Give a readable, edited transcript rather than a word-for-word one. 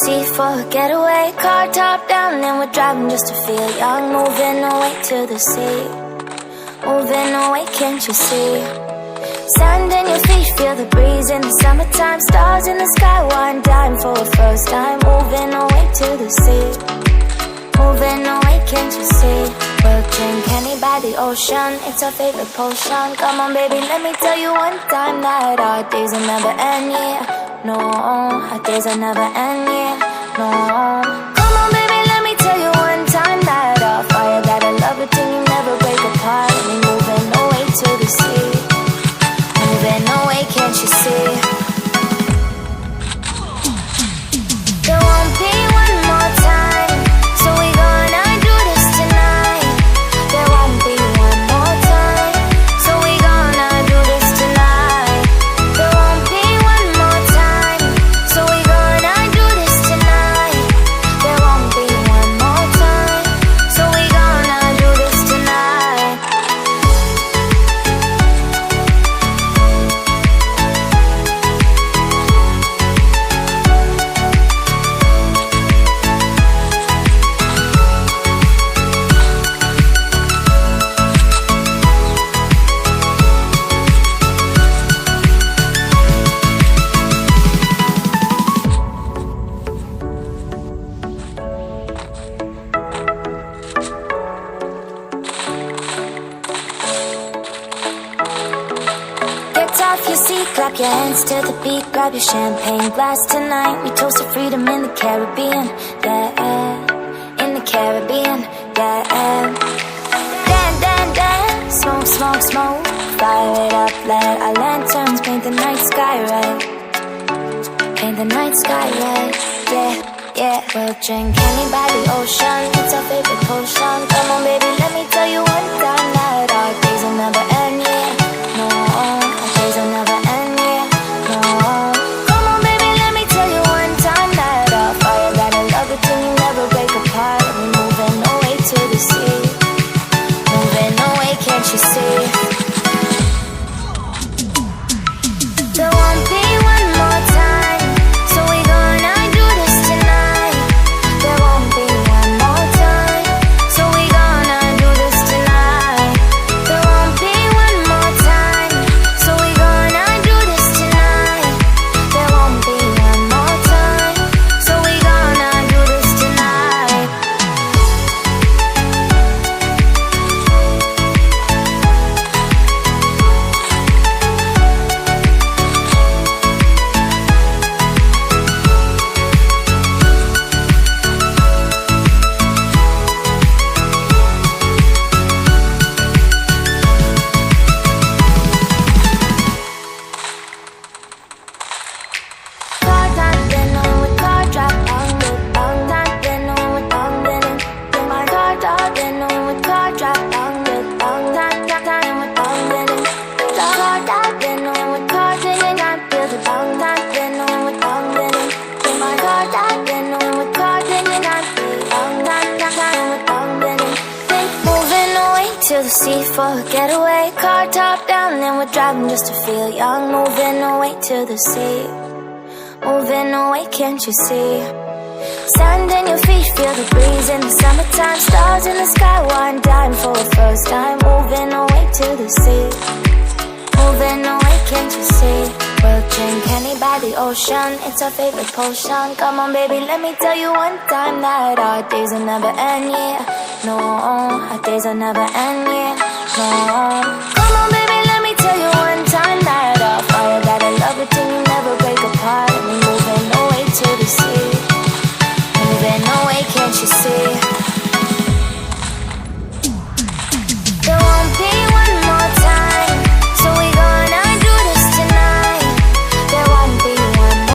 sea for a getaway. Car top down and we're driving just to feel young. Moving away to the sea, moving away, can't you see? Sand in your feet, feel the breeze in the summertime. Stars in the sky, one dime for a first time. Moving away to the sea, moving away, can't you see? We'll drink honey by the ocean, it's our favorite potion. Come on baby, let me tell you one time that our days will never end, yeah. No, our days will never end, yeah. No. Come on baby, let me tell you one time that our fire got a love it till you never break apart. And we moving away to the sea, moving away, can't you see? There won't be one more time, so we gonna do this tonight. There won't be one more time, so we gonna do this tonight. There won't be one more time, so we gonna do this tonight. There won't be one more time, so we gonna do this tonight. Get off your seat, clap your hands to the beat. Grab your champagne glass tonight. We toast to freedom in the Caribbean, yeah. In the Caribbean, yeah. Dan, dan, dan, smoke, smoke, smoke. Fire it up, let our lanterns paint the night sky red. Paint the night sky red, yeah, yeah. We'll drink honey by the ocean, it's our favorite potion. Come on baby, let me tell you one time that our days will never end, yeah. No, our days will never end, yeah. No. Come on baby, let me tell you one time that our fire got a love it till you never break apart. We're moving away to the sea, moving away, can't you see? There won't be one more time, so we gonna do this tonight. There won't be one more time, so we gonna do this tonight. There won't be one more time, so we gonna do this tonight. There won't be one more time, so we gonna do this tonight. Car top, then on with car drop, on the bong top, then on with bong, then in my car top, then on with car drop, on the bong top, then with bong, then in car top, then on with car, then in I feel the bong top, then on with bong, then in my car top, then on with car, then in I feel bong top, then with bong, then in. Moving away to the sea for a getaway. Car top down and we're driving just to feel young. Moving away to the sea, moving away, can't you see? Sand in your feet, feel the breeze in the summertime. Stars in the sky, one dime for a first time. Moving away to the sea, moving away, can't you see? We'll drink honey by the ocean, it's our favorite potion. Come on baby, let me tell you one time that our days will never end, yeah. No, our days will never end, yeah. No.